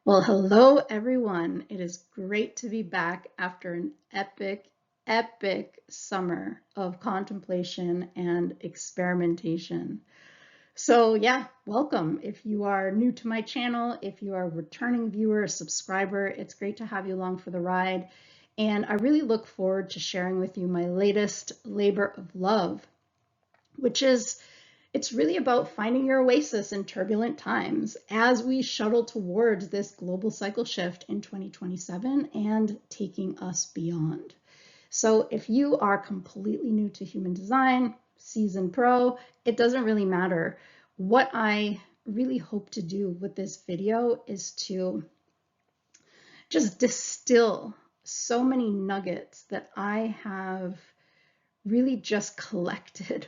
Well, hello everyone. It is great to be back after an epic summer of contemplation and experimentation. So yeah, welcome. If you are new to my channel, if you are a returning viewer, a subscriber, it's great to have you along for the ride. And I really look forward to sharing with you my latest labor of love, which is it's really about finding your oasis in turbulent times as we shuttle towards this global cycle shift in 2027 and taking us beyond. So if you are completely new to human design, seasoned pro, it doesn't really matter. What I really hope to do with this video is to just distill so many nuggets that I have really just collected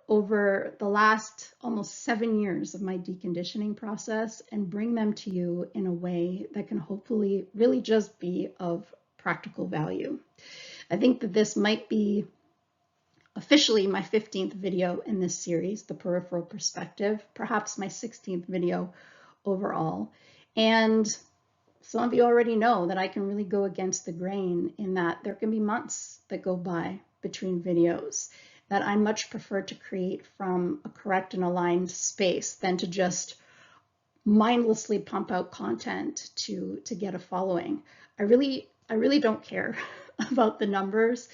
over the last almost 7 years of my deconditioning process and bring them to you in a way that can hopefully really just be of practical value. I think that this might be officially my 15th video in this series, The Peripheral Perspective, perhaps my 16th video overall. And some of you already know that I can really go against the grain in that there can be months that go by between videos, that I much prefer to create from a correct and aligned space than to just mindlessly pump out content to get a following. I really don't care about the numbers,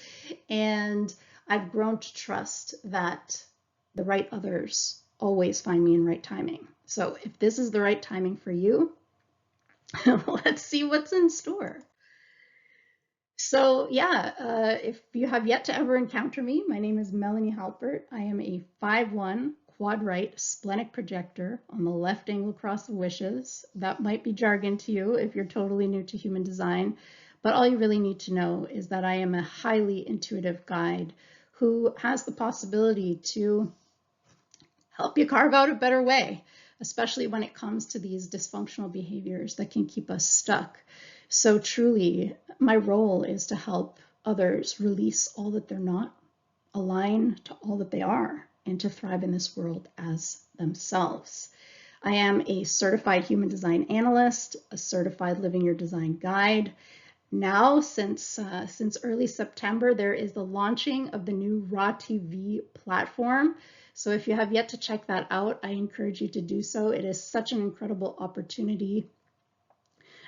and I've grown to trust that the right others always find me in right timing. So if this is the right timing for you, let's see what's in store. So yeah, if you have yet to ever encounter me, my name is Melanie Halpert. I am a 5/1 quad right splenic projector on the left angle cross of wishes. That might be jargon to you if you're totally new to human design, but all you really need to know is that I am a highly intuitive guide who has the possibility to help you carve out a better way, especially when it comes to these dysfunctional behaviors that can keep us stuck. So truly, my role is to help others release all that they're not, align to all that they are, and to thrive in this world as themselves. I am a certified human design analyst, a certified living your design guide. Now, since early September, there is the launching of the new Raw TV platform. So if you have yet to check that out, I encourage you to do so. It is such an incredible opportunity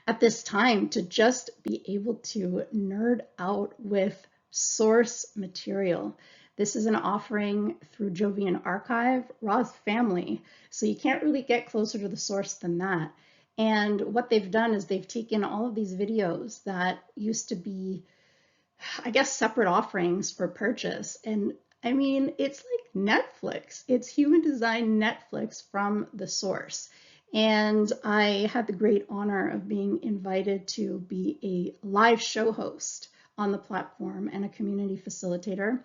at this time to just be able to nerd out with source material. This is an offering through Jovian Archive, Raw's family. So you can't really get closer to the source than that. And what they've done is they've taken all of these videos that used to be, I guess, separate offerings for purchase. And I mean, it's like Netflix. It's human design Netflix from the source. And I had the great honor of being invited to be a live show host on the platform and a community facilitator.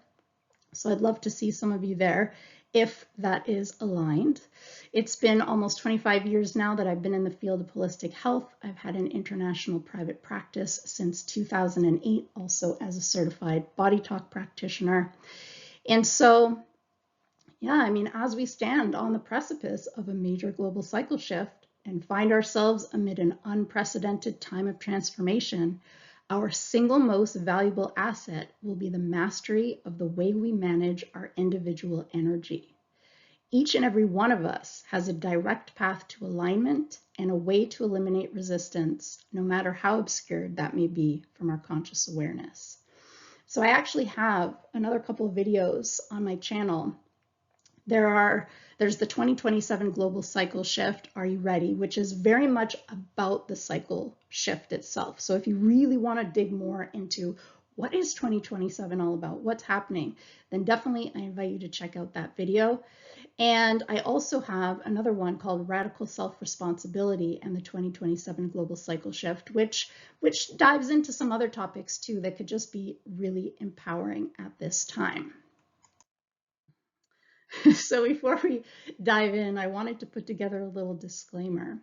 So I'd love to see some of you there if that is aligned. It's been almost 25 years now that I've been in the field of holistic health. I've had an international private practice since 2008, also as a certified body talk practitioner. And so, yeah, I mean, as we stand on the precipice of a major global cycle shift and find ourselves amid an unprecedented time of transformation, our single most valuable asset will be the mastery of the way we manage our individual energy. Each and every one of us has a direct path to alignment and a way to eliminate resistance, no matter how obscured that may be from our conscious awareness. So I actually have another couple of videos on my channel. There's the 2027 Global Cycle Shift, Are You Ready? Which is very much about the cycle shift itself. So if you really want to dig more into what is 2027 all about, what's happening, then definitely I invite you to check out that video. And I also have another one called Radical Self-Responsibility and the 2027 Global Cycle Shift, which dives into some other topics too that could just be really empowering at this time. So before we dive in, I wanted to put together a little disclaimer.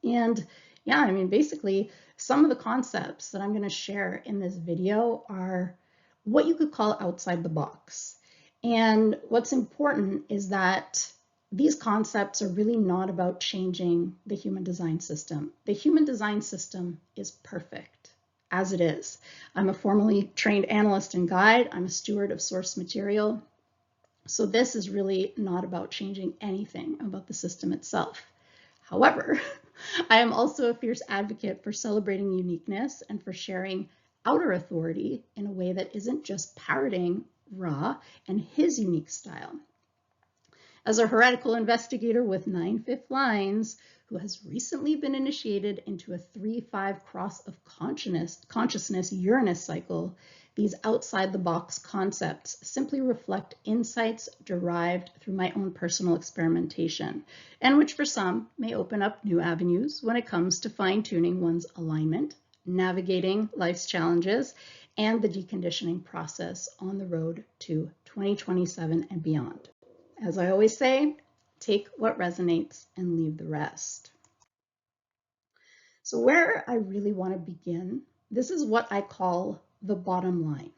And yeah, I mean, basically, some of the concepts that I'm going to share in this video are what you could call outside the box. And what's important is that these concepts are really not about changing the human design system. The human design system is perfect as it is. I'm a formally trained analyst and guide. I'm a steward of source material. So this is really not about changing anything about the system itself. However, I am also a fierce advocate for celebrating uniqueness and for sharing outer authority in a way that isn't just parroting Ra and his unique style. As a heretical investigator with 9 fifth lines, who has recently been initiated into a 3-5 cross of consciousness Uranus cycle, these outside-the-box concepts simply reflect insights derived through my own personal experimentation, and which for some may open up new avenues when it comes to fine-tuning one's alignment, navigating life's challenges, and the deconditioning process on the road to 2027 and beyond. As I always say, take what resonates and leave the rest. So where I really want to begin, this is what I call the bottom line.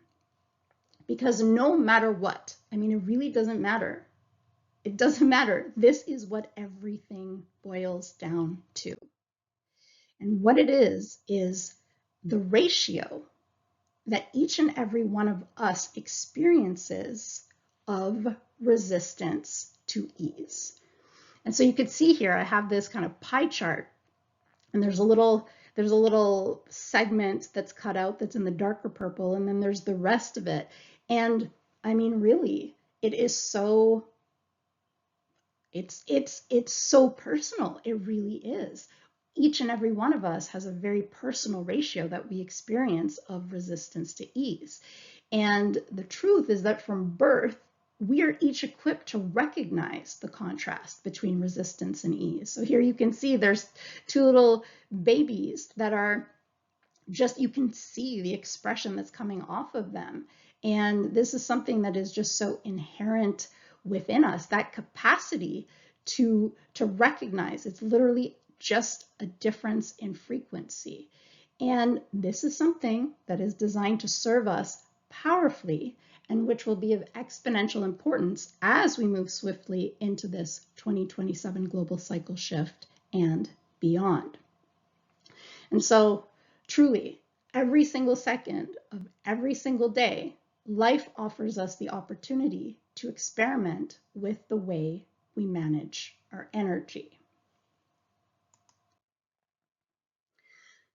Because no matter what, I mean, it really doesn't matter. It doesn't matter. This is what everything boils down to. And what it is the ratio that each and every one of us experiences of resistance to ease. And so you could see here, I have this kind of pie chart, and there's a little segment that's cut out that's in the darker purple, and then there's the rest of it. And I mean, really, it is so, it's so personal. It really is. Each and every one of us has a very personal ratio that we experience of resistance to ease. And the truth is that from birth, we are each equipped to recognize the contrast between resistance and ease. So here you can see there's 2 little babies that are just, you can see the expression that's coming off of them. And this is something that is just so inherent within us, that capacity to recognize. It's literally just a difference in frequency. And this is something that is designed to serve us powerfully, and which will be of exponential importance as we move swiftly into this 2027 global cycle shift and beyond. And so truly, every single second of every single day, life offers us the opportunity to experiment with the way we manage our energy.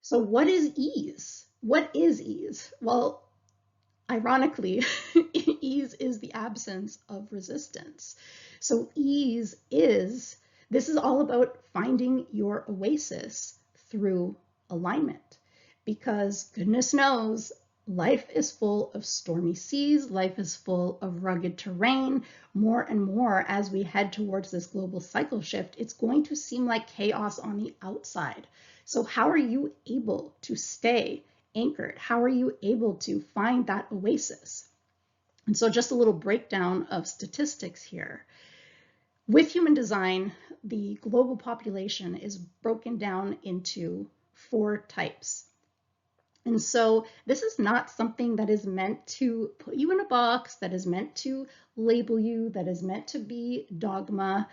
So what is ease? What is ease? Well, ironically, ease is the absence of resistance. So ease is, this is all about finding your oasis through alignment, because goodness knows life is full of stormy seas, life is full of rugged terrain. More and more as we head towards this global cycle shift, it's going to seem like chaos on the outside. So how are you able to stay anchored? How are you able to find that oasis? And so just a little breakdown of statistics here. With human design, the global population is broken down into 4 types. And so this is not something that is meant to put you in a box, that is meant to label you, that is meant to be dogma.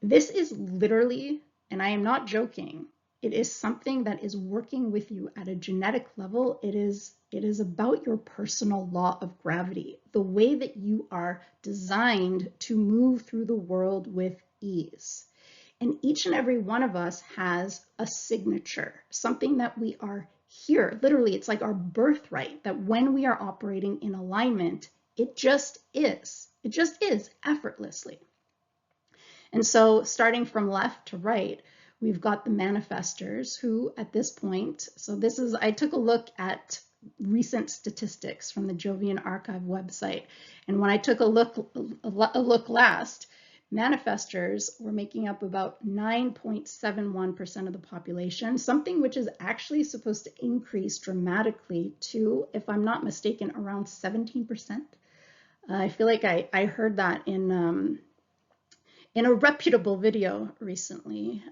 This is literally, and I am not joking, it is something that is working with you at a genetic level. It is about your personal law of gravity, the way that you are designed to move through the world with ease. And each and every one of us has a signature, something that we are here. Literally, it's like our birthright, that when we are operating in alignment, it just is. It just is effortlessly. And so starting from left to right, we've got the manifestors who at this point, so this is, I took a look at recent statistics from the Jovian Archive website. And when I took a look last, manifestors were making up about 9.71% of the population, something which is actually supposed to increase dramatically to, if I'm not mistaken, around 17%. I feel like I heard that in a reputable video recently.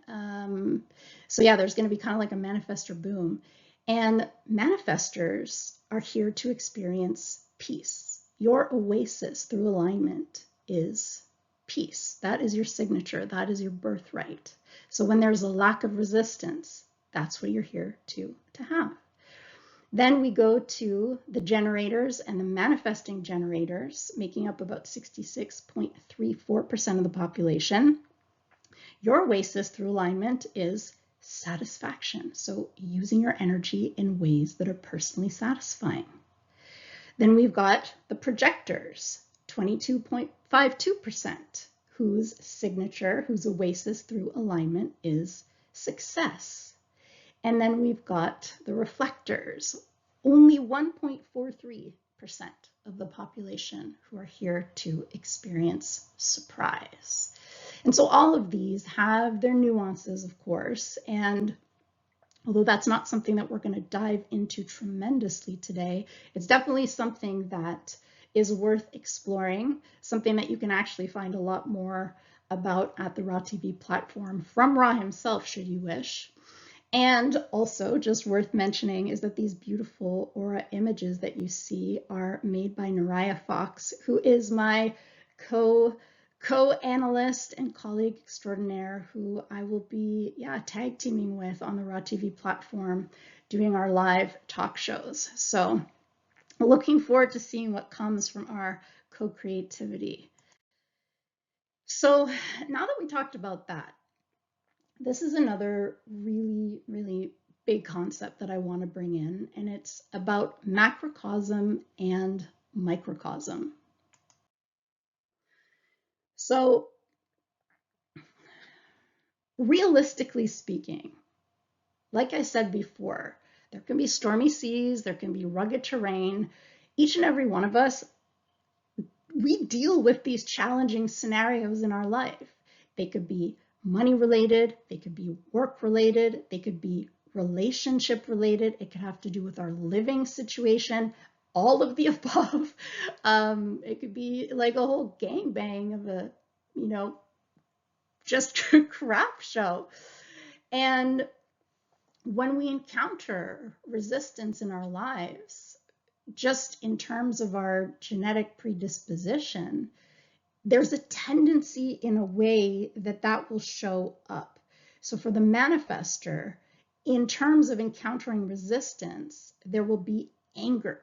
So yeah, there's going to be kind of like a manifestor boom. And manifestors are here to experience peace. Your oasis through alignment is peace. That is your signature. That is your birthright. So when there's a lack of resistance, that's what you're here to have. Then we go to the generators and the manifesting generators, making up about 66.34% of the population. Your Oasis through alignment is satisfaction. So using your energy in ways that are personally satisfying. Then we've got the projectors, 22.52%, whose signature, whose Oasis through alignment is success. And then we've got the reflectors, only 1.43% of the population who are here to experience surprise. And so all of these have their nuances, of course, and although that's not something that we're going to dive into tremendously today, it's definitely something that is worth exploring, something that you can actually find a lot more about at the Ra TV platform from Ra himself, should you wish. And also just worth mentioning is that these beautiful aura images that you see are made by Naraya Fox, who is my co-analyst and colleague extraordinaire, who I will be tag teaming with on the Ra TV platform doing our live talk shows. So looking forward to seeing what comes from our co-creativity. So now that we talked about that, this is another really, really big concept that I want to bring in, and it's about macrocosm and microcosm. So realistically speaking, like I said before, there can be stormy seas, there can be rugged terrain. Each and every one of us, we deal with these challenging scenarios in our life. They could be money related, they could be work related, they could be relationship related, it could have to do with our living situation, all of the above. It could be like a whole gangbang of a, just crap show. And when we encounter resistance in our lives, just in terms of our genetic predisposition, there's a tendency in a way that will show up. So for the manifester, in terms of encountering resistance, there will be anger.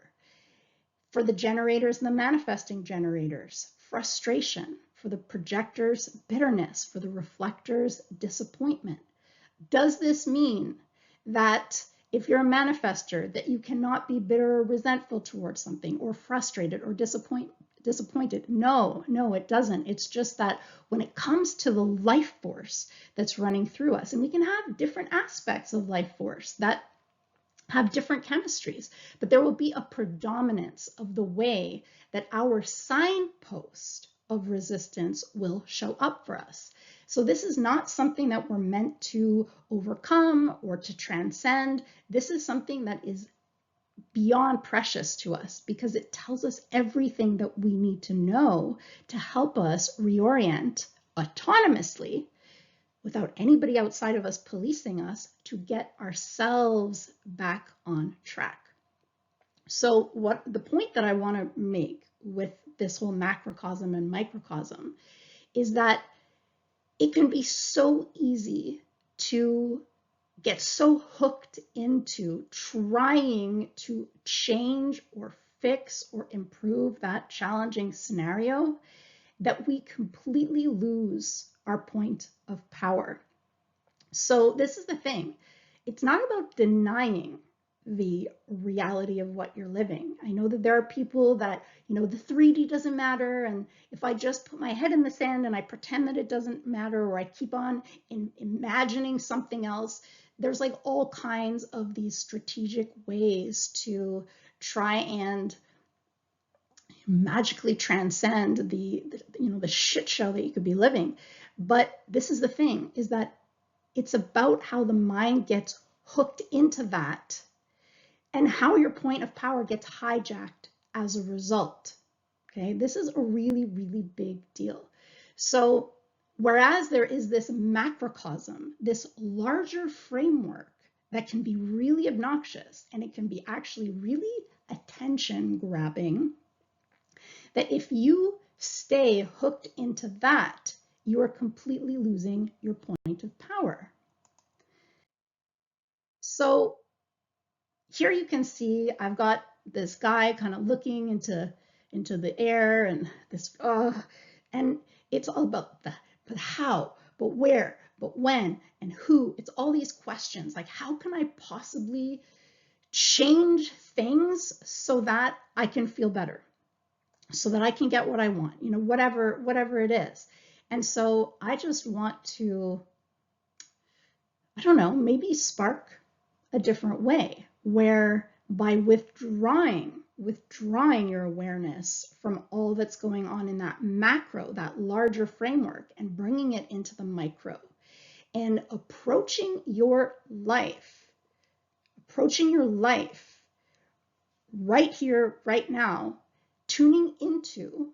For the generators and the manifesting generators, frustration. For the projectors, bitterness. For the reflectors, disappointment. Does this mean that if you're a manifester, that you cannot be bitter or resentful towards something, or frustrated or disappointed? No, it doesn't. It's just that when it comes to the life force that's running through us, and we can have different aspects of life force that have different chemistries, but there will be a predominance of the way that our signpost of resistance will show up for us. So this is not something that we're meant to overcome or to transcend. This is something that is beyond precious to us because it tells us everything that we need to know to help us reorient autonomously without anybody outside of us policing us to get ourselves back on track. So what the point that I want to make with this whole macrocosm and microcosm is that it can be so easy to get so hooked into trying to change or fix or improve that challenging scenario that we completely lose our point of power. So this is the thing. It's not about denying the reality of what you're living. I know that there are people that, the 3D doesn't matter, and if I just put my head in the sand and I pretend that it doesn't matter, or I keep on imagining something else, there's like all kinds of these strategic ways to try and magically transcend the shit show that you could be living. But this is the thing, is that it's about how the mind gets hooked into that and how your point of power gets hijacked as a result. Okay, this is a really, really big deal. So whereas there is this macrocosm, this larger framework that can be really obnoxious, and it can be actually really attention grabbing, that if you stay hooked into that, you are completely losing your point of power. So here you can see I've got this guy kind of looking into the air, and this and it's all about the but how, but where, but when, and who. It's all these questions like, how can I possibly change things so that I can feel better, so that I can get what I want, you know, whatever it is. And so I just want to, I don't know, maybe spark a different way, where by withdrawing your awareness from all that's going on in that macro, that larger framework, and bringing it into the micro, and approaching your life right here, right now, tuning into,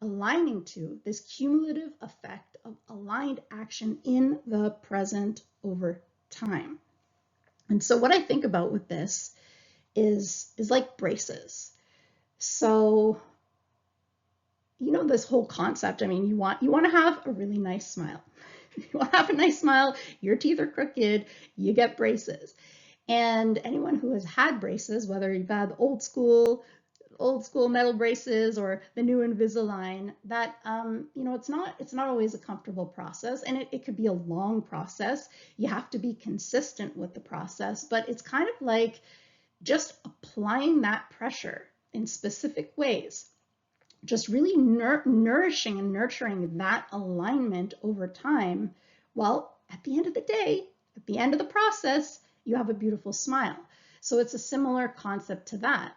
aligning to this cumulative effect of aligned action in the present over time. And so what I think about with this is like braces. So, you know, this whole concept, I mean, you want to have a really nice smile. You want to have a nice smile, your teeth are crooked, you get braces. And anyone who has had braces, whether you've had old school metal braces or the new Invisalign, that you know, it's not always a comfortable process, and it could be a long process. You have to be consistent with the process, but it's kind of like just applying that pressure in specific ways, just really nourishing and nurturing that alignment over time. Well, at the end of the day, at the end of the process, you have a beautiful smile. So it's a similar concept to that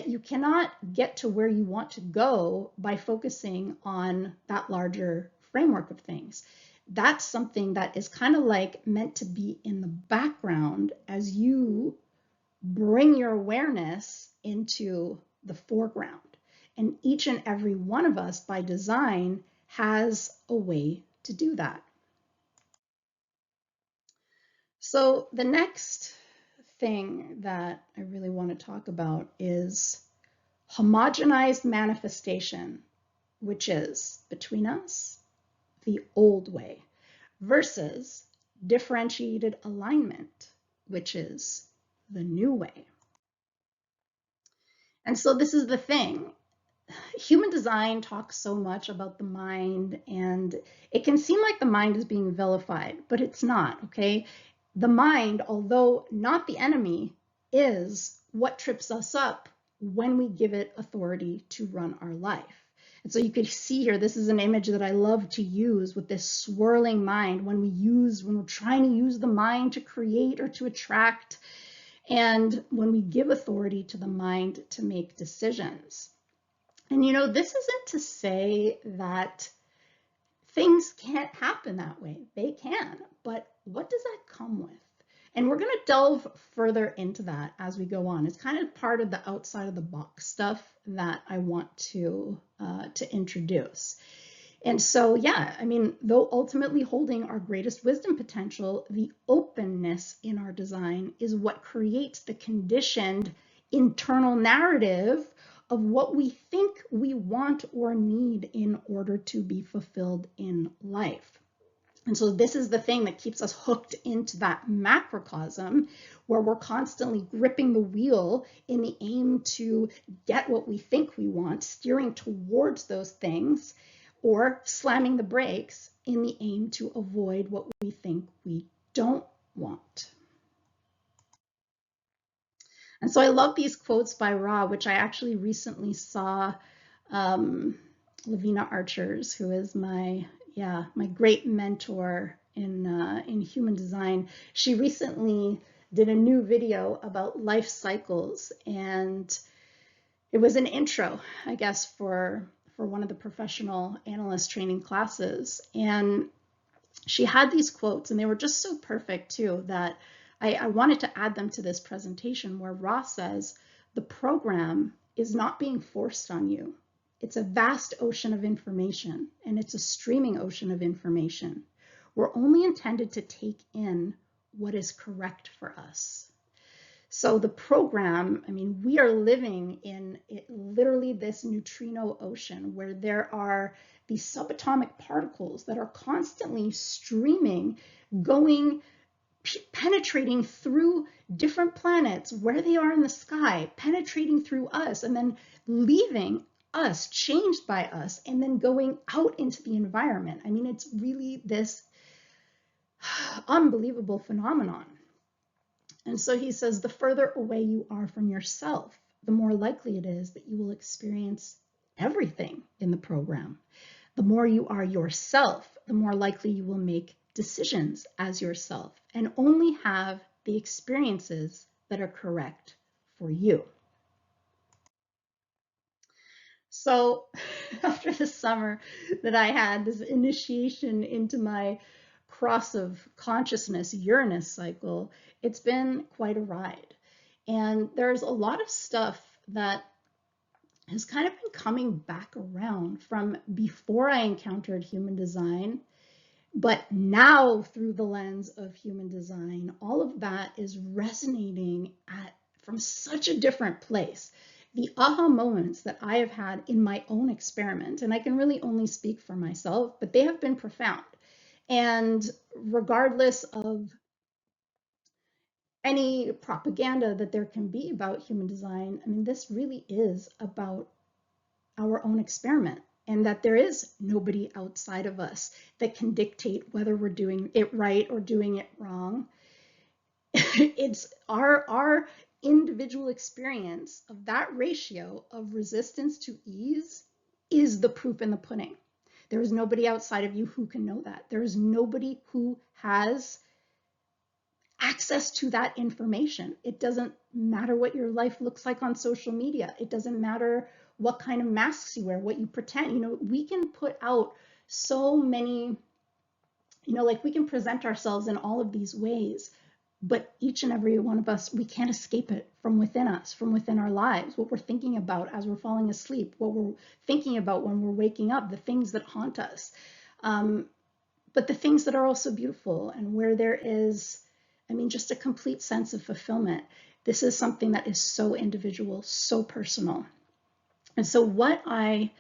you cannot get to where you want to go by focusing on that larger framework of things. That's something that is kind of like meant to be in the background as you bring your awareness into the foreground. And each and every one of us by design has a way to do that. So the next thing that I really want to talk about is homogenized manifestation, which is between us, the old way, versus differentiated alignment, which is the new way. And so this is the thing. Human design talks so much about the mind, and it can seem like the mind is being vilified, but it's not, okay? The mind, although not the enemy, is what trips us up when we give it authority to run our life. And so you could see here, this is an image that I love to use with this swirling mind when we're trying to use the mind to create or to attract, and when we give authority to the mind to make decisions. And you know, this isn't to say that things can't happen that way. They can, but what does that come with? And we're going to delve further into that as we go on. It's kind of part of the outside of the box stuff that I want to introduce. And so, yeah, I mean, though ultimately holding our greatest wisdom potential, the openness in our design is what creates the conditioned internal narrative of what we think we want or need in order to be fulfilled in life. And so this is the thing that keeps us hooked into that macrocosm, where we're constantly gripping the wheel in the aim to get what we think we want, steering towards those things, or slamming the brakes in the aim to avoid what we think we don't want. And so I love these quotes by Ra, which I actually recently saw Lavina Archers, who is my great mentor in human design. She recently did a new video about life cycles, and it was an intro, I guess, for one of the professional analyst training classes. And she had these quotes, and they were just so perfect too, that I wanted to add them to this presentation, where Ross says, the program is not being forced on you. It's a vast ocean of information, and it's a streaming ocean of information. We're only intended to take in what is correct for us. So the program, I mean, we are living in literally this neutrino ocean where there are these subatomic particles that are constantly streaming, going, penetrating through different planets, where they are in the sky, penetrating through us, and then leaving us, changed by us, and then going out into the environment. I mean, it's really this unbelievable phenomenon. And so he says, the further away you are from yourself, the more likely it is that you will experience everything in the program. The more you are yourself, the more likely you will make decisions as yourself and only have the experiences that are correct for you. So after the summer that I had, this initiation into my cross of consciousness Uranus cycle, it's been quite a ride. And there's a lot of stuff that has kind of been coming back around from before I encountered human design, but now through the lens of human design, all of that is resonating from such a different place. The aha moments that I have had in my own experiment, and I can really only speak for myself, but they have been profound. And regardless of any propaganda that there can be about human design, I mean, this really is about our own experiment, and that there is nobody outside of us that can dictate whether we're doing it right or doing it wrong. It's our individual experience of that ratio of resistance to ease is the proof in the pudding. There is nobody outside of you who can know that. There is nobody who has access to that information. It doesn't matter what your life looks like on social media. It doesn't matter what kind of masks you wear, what you pretend. You know, we can put out so many, you know, like we can present ourselves in all of these ways, but each and every one of us, we can't escape it from within us, from within our lives, what we're thinking about as we're falling asleep, what we're thinking about when we're waking up, the things that haunt us, but the things that are also beautiful and where there is, I mean, just a complete sense of fulfillment. This is something that is so individual, so personal. And so what I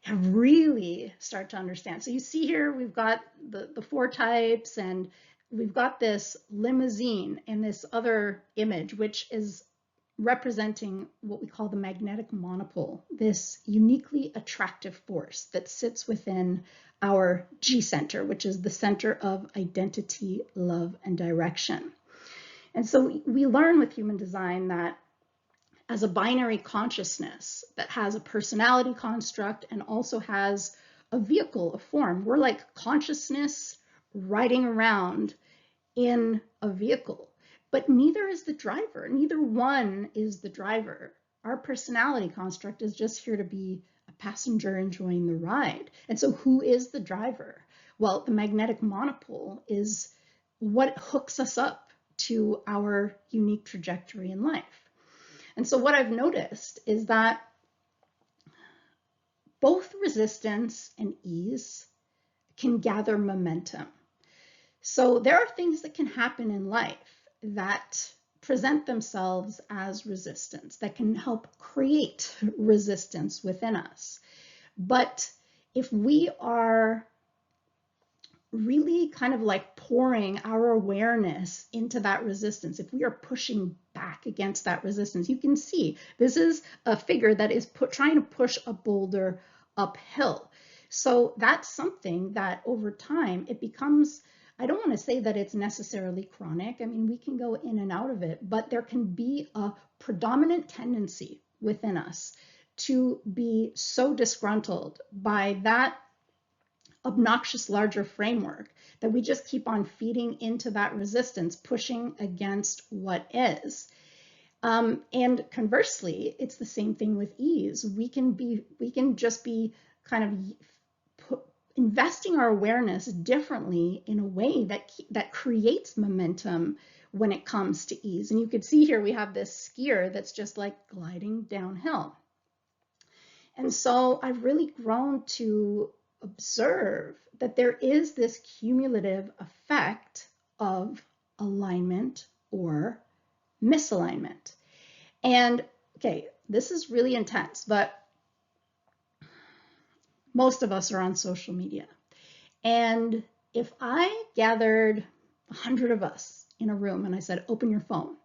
have really started to understand, so you see here, we've got the 4 types, and we've got this limousine in this other image, which is representing what we call the magnetic monopole, this uniquely attractive force that sits within our G center, which is the center of identity, love, and direction. And so we learn with human design that as a binary consciousness that has a personality construct and also has a vehicle, a form, we're like consciousness riding around in a vehicle, but neither is the driver. Neither one is the driver. Our personality construct is just here to be a passenger enjoying the ride. And so who is the driver? Well, the magnetic monopole is what hooks us up to our unique trajectory in life. And so what I've noticed is that both resistance and ease can gather momentum. So there are things that can happen in life that present themselves as resistance, that can help create resistance within us. But if we are really kind of like pouring our awareness into that resistance, if we are pushing back against that resistance, you can see this is a figure that is trying to push a boulder uphill. So that's something that over time it becomes, I don't want to say that it's necessarily chronic. I mean, we can go in and out of it, but there can be a predominant tendency within us to be so disgruntled by that obnoxious larger framework that we just keep on feeding into that resistance, pushing against what is. And conversely, it's the same thing with ease. We can just be kind of investing our awareness differently in a way that creates momentum when it comes to ease. And you can see here we have this skier that's just like gliding downhill. And so I've really grown to observe that there is this cumulative effect of alignment or misalignment. And okay, this is really intense, but most of us are on social media. And if I gathered 100 of us in a room and I said, open your phone,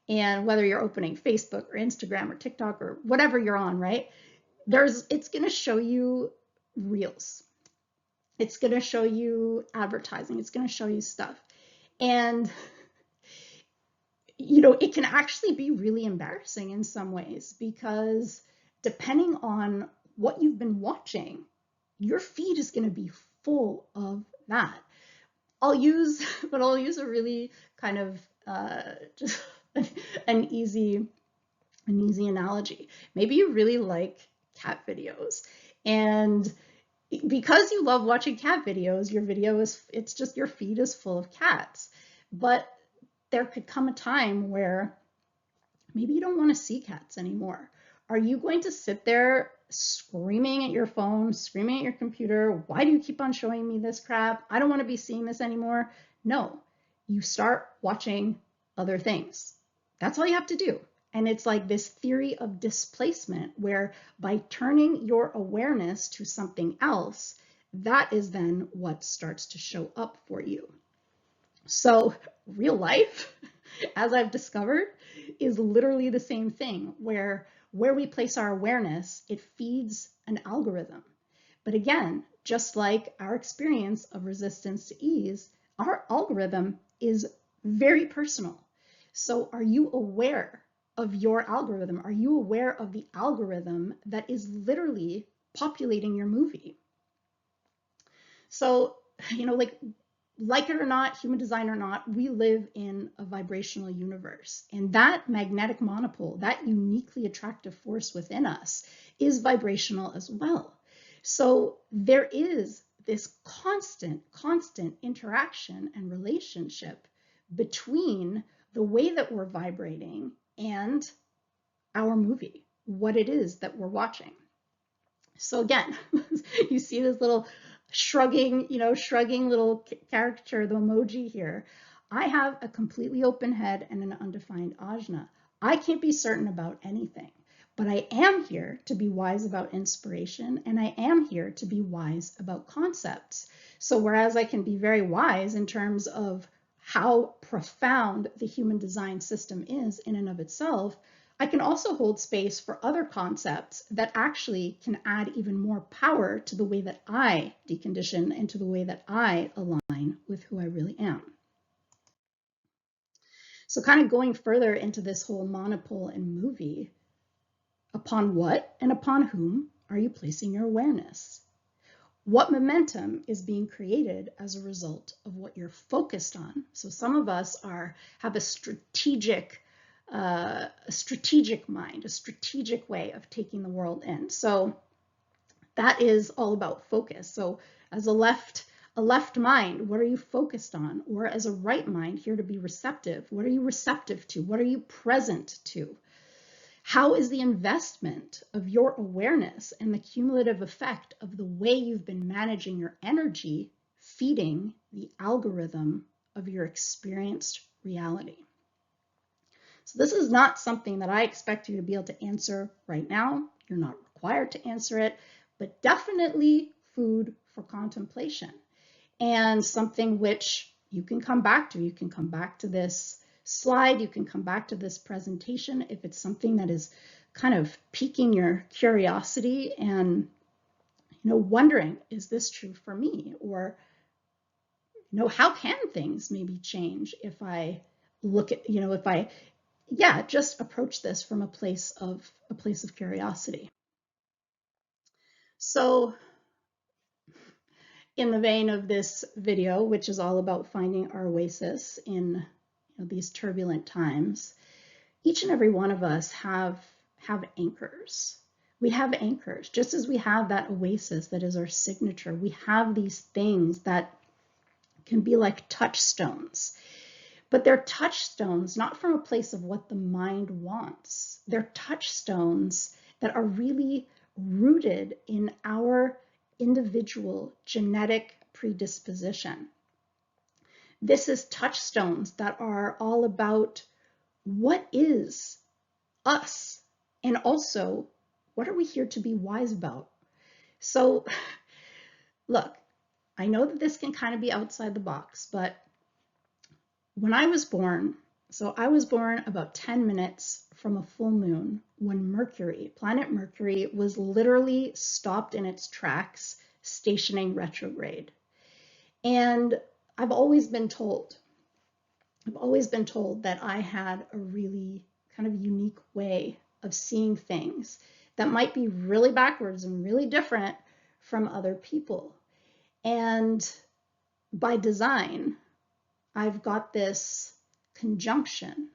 and whether you're opening Facebook or Instagram or TikTok or whatever you're on, right? It's going to show you reels. It's going to show you advertising. It's going to show you stuff. And it can actually be really embarrassing in some ways, because depending on what you've been watching, your feed is going to be full of that. I'll use a really kind of just an easy analogy. Maybe you really like cat videos, and because you love watching cat videos, your feed is full of cats. But there could come a time where maybe you don't want to see cats anymore. Are you going to sit there screaming at your phone, screaming at your computer? Why do you keep on showing me this crap? I don't want to be seeing this anymore. No, you start watching other things. That's all you have to do. And it's like this theory of displacement, where by turning your awareness to something else, that is then what starts to show up for you. So real life, as I've discovered, is literally the same thing, where we place our awareness, it feeds an algorithm. But again, just like our experience of resistance to ease, our algorithm is very personal. So are you aware of your algorithm? Are you aware of the algorithm that is literally populating your movie? So, like it or not, human design or not, we live in a vibrational universe. And that magnetic monopole, that uniquely attractive force within us, is vibrational as well. So there is this constant interaction and relationship between the way that we're vibrating and our movie, what it is that we're watching. So again, you see this little shrugging little caricature, the emoji here. I have a completely open head and an undefined ajna. I can't be certain about anything, but I am here to be wise about inspiration, and I am here to be wise about concepts. So whereas I can be very wise in terms of how profound the human design system is in and of itself, I can also hold space for other concepts that actually can add even more power to the way that I decondition and to the way that I align with who I really am. So kind of going further into this whole monopole and movie, upon what and upon whom are you placing your awareness? What momentum is being created as a result of what you're focused on? So some of us have a strategic mind, a strategic way of taking the world in. So that is all about focus. So as a left mind, what are you focused on? Or as a right mind, here to be receptive, what are you receptive to? What are you present to? How is the investment of your awareness and the cumulative effect of the way you've been managing your energy feeding the algorithm of your experienced reality? So this is not something that I expect you to be able to answer right now. You're not required to answer it, but definitely food for contemplation, and something which you can come back to. You can come back to this slide, you can come back to this presentation if it's something that is kind of piquing your curiosity and wondering, is this true for me? Or how can things maybe change if I look at, if I just approach this from a place of curiosity. So in the vein of this video, which is all about finding our oasis in these turbulent times, each and every one of us have anchors. We have anchors, just as we have that oasis that is our signature. We have these things that can be like touchstones, but they're touchstones not from a place of what the mind wants. They're touchstones that are really rooted in our individual genetic predisposition. This is touchstones that are all about what is us? And also, what are we here to be wise about? So look, I know that this can kind of be outside the box, but when I was born, so I was born about 10 minutes from a full moon when Mercury, planet Mercury, was literally stopped in its tracks, stationing retrograde. And I've always been told that I had a really kind of unique way of seeing things that might be really backwards and really different from other people. And by design, I've got this conjunction.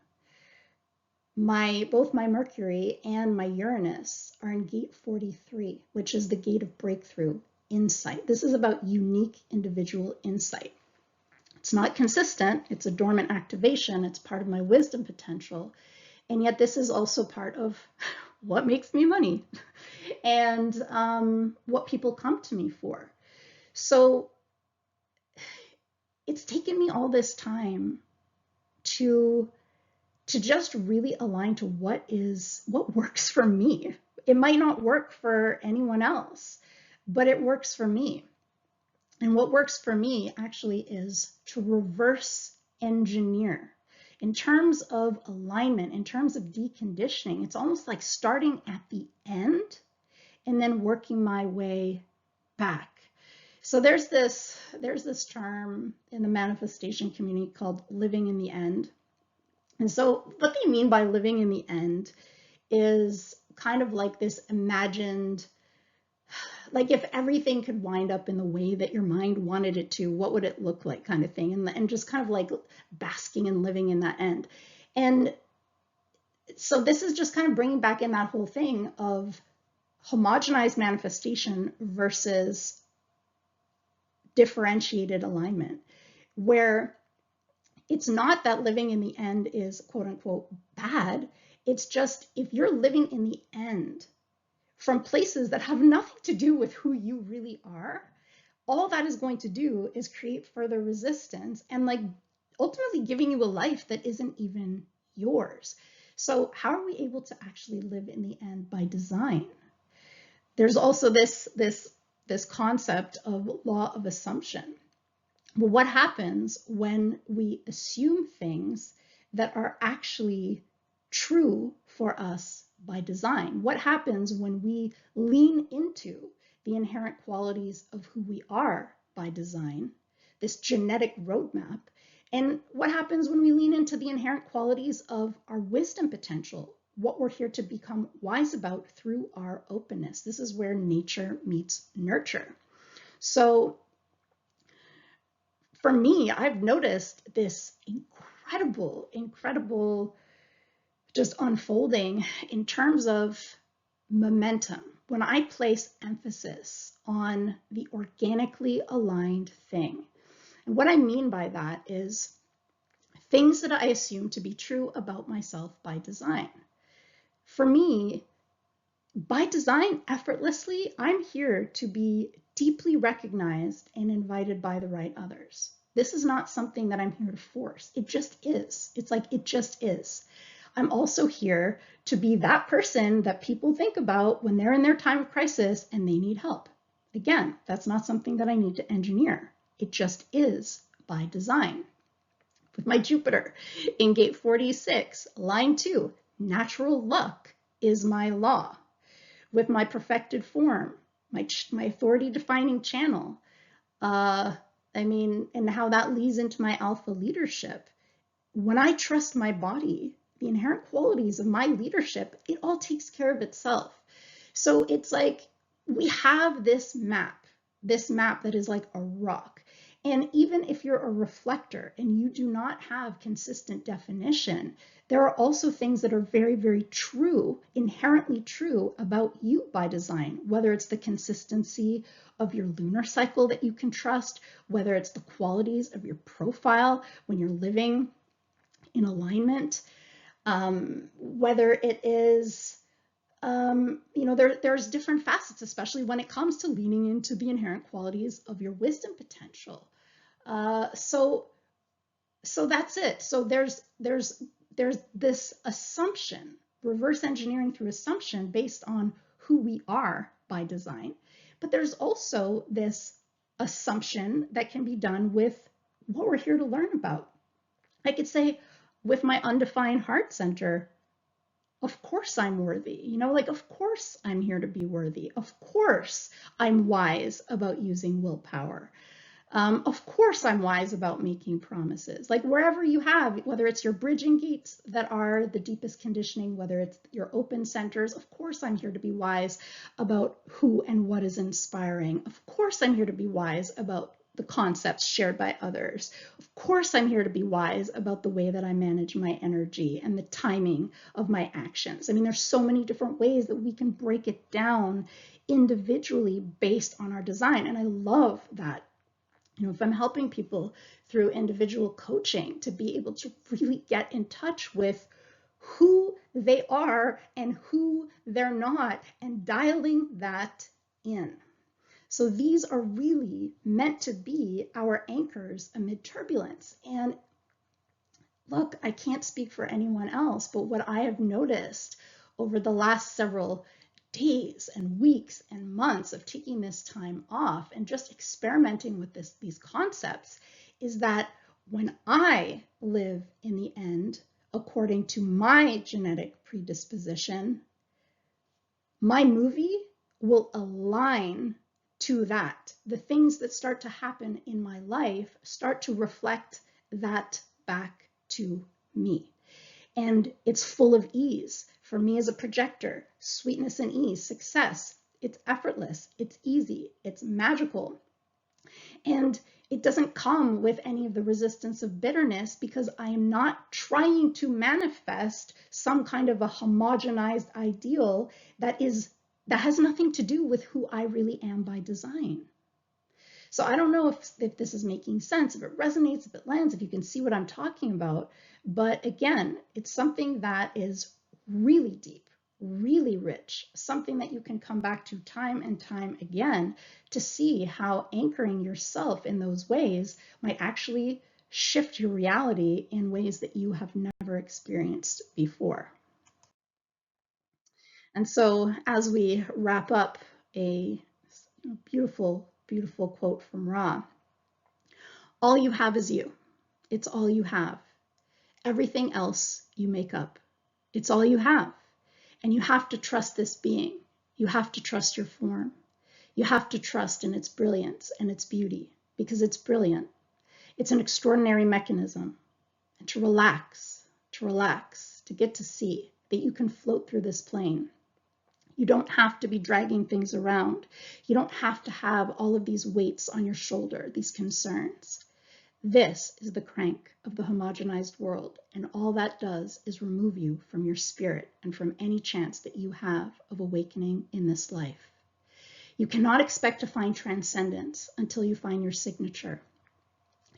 Both my Mercury and my Uranus are in gate 43, which is the gate of breakthrough, insight. This is about unique individual insight. It's not consistent, it's a dormant activation, it's part of my wisdom potential, and yet this is also part of what makes me money and what people come to me for. So it's taken me all this time to just really align to what works for me. It might not work for anyone else, but it works for me. And what works for me actually is to reverse engineer. In terms of alignment, in terms of deconditioning, it's almost like starting at the end and then working my way back. So there's this term in the manifestation community called living in the end. And so what they mean by living in the end is kind of like this imagined, like if everything could wind up in the way that your mind wanted it to, what would it look like kind of thing, and just kind of like basking and living in that end. And so this is just kind of bringing back in that whole thing of homogenized manifestation versus differentiated alignment, where it's not that living in the end is quote unquote bad. It's just if you're living in the end from places that have nothing to do with who you really are, all that is going to do is create further resistance and like ultimately giving you a life that isn't even yours. So how are we able to actually live in the end by design? There's also this concept of law of assumption. Well, what happens when we assume things that are actually true for us by design? What happens when we lean into the inherent qualities of who we are by design, this genetic roadmap? And what happens when we lean into the inherent qualities of our wisdom potential, what we're here to become wise about through our openness? This is where nature meets nurture. So for me, I've noticed this incredible just unfolding in terms of momentum when I place emphasis on the organically aligned thing. And what I mean by that is things that I assume to be true about myself by design. For me, by design, effortlessly, I'm here to be deeply recognized and invited by the right others. This is not something that I'm here to force. It just is. It's like, it just is. I'm also here to be that person that people think about when they're in their time of crisis and they need help. Again, that's not something that I need to engineer. It just is by design. With my Jupiter in gate 46, line 2, natural luck is my law. With my perfected form, my authority defining channel, and how that leads into my alpha leadership. When I trust my body, the inherent qualities of my leadership, it all takes care of itself. So it's like we have this map that is like a rock. And even if you're a reflector and you do not have consistent definition, there are also things that are very, very true, inherently true about you by design, whether it's the consistency of your lunar cycle that you can trust, whether it's the qualities of your profile when you're living in alignment, whether it is, there's different facets, especially when it comes to leaning into the inherent qualities of your wisdom potential. So that's it. So there's there's this assumption, reverse engineering through assumption based on who we are by design. But there's also this assumption that can be done with what we're here to learn about. I could say with my undefined heart center, of course I'm worthy, like, of course I'm here to be worthy. Of course I'm wise about using willpower. Of course I'm wise about making promises. Like wherever you have, whether it's your bridging gates that are the deepest conditioning, whether it's your open centers, of course I'm here to be wise about who and what is inspiring. Of course I'm here to be wise about the concepts shared by others. Of course I'm here to be wise about the way that I manage my energy and the timing of my actions. I mean, there's so many different ways that we can break it down individually based on our design. And I love that. If I'm helping people through individual coaching to be able to really get in touch with who they are and who they're not, and dialing that in. So these are really meant to be our anchors amid turbulence. And look, I can't speak for anyone else, but what I have noticed over the last several days and weeks and months of taking this time off and just experimenting with these concepts is that when I live in the end according to my genetic predisposition, my movie will align to that. The things that start to happen in my life start to reflect that back to me. And it's full of ease. For me as a projector, sweetness and ease, success, it's effortless, it's easy, it's magical. And it doesn't come with any of the resistance of bitterness because I am not trying to manifest some kind of a homogenized ideal that has nothing to do with who I really am by design. So I don't know if this is making sense, if it resonates, if it lands, if you can see what I'm talking about. But again, it's something that is really deep, really rich, something that you can come back to time and time again to see how anchoring yourself in those ways might actually shift your reality in ways that you have never experienced before. And so as we wrap up, a beautiful, beautiful quote from Ra. All you have is you. It's all you have. Everything else you make up. It's all you have. And you have to trust this being. You have to trust your form. You have to trust in its brilliance and its beauty because it's brilliant. It's an extraordinary mechanism. And to relax, to get to see that you can float through this plane. You don't have to be dragging things around. You don't have to have all of these weights on your shoulder, these concerns. This is the crank of the homogenized world, and all that does is remove you from your spirit and from any chance that you have of awakening in this life. You cannot expect to find transcendence until you find your signature.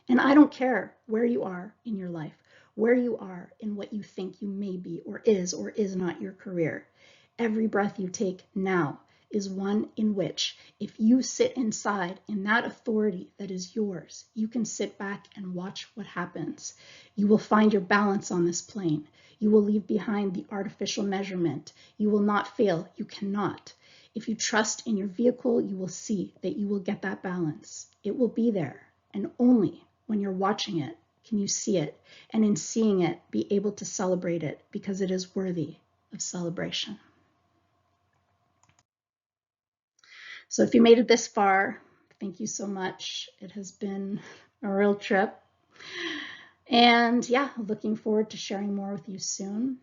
And I don't care where you are in your life, where you are in what you think you may be or is not your career. Every breath you take now is one in which, if you sit inside in that authority that is yours, you can sit back and watch what happens. You will find your balance on this plane. You will leave behind the artificial measurement. You will not fail. You cannot. If you trust in your vehicle, you will see that you will get that balance. It will be there. And only when you're watching it can you see it. And in seeing it, be able to celebrate it because it is worthy of celebration. So if you made it this far, thank you so much. It has been a real trip. And yeah, looking forward to sharing more with you soon.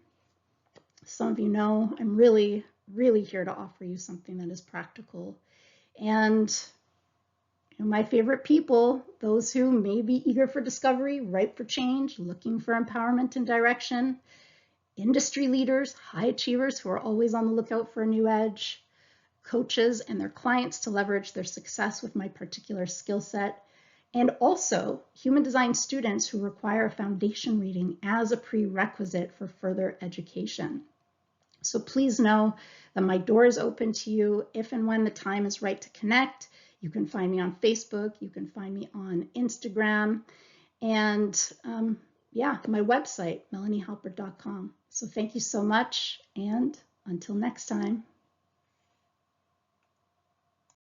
Some of you know I'm really, really here to offer you something that is practical. And my favorite people, those who may be eager for discovery, ripe for change, looking for empowerment and direction, industry leaders, high achievers who are always on the lookout for a new edge, coaches and their clients to leverage their success with my particular skill set, and also human design students who require a foundation reading as a prerequisite for further education. So please know that my door is open to you if and when the time is right to connect. You can find me on Facebook, you can find me on Instagram, and yeah, my website, melaniehalpert.com. So thank you so much, and until next time.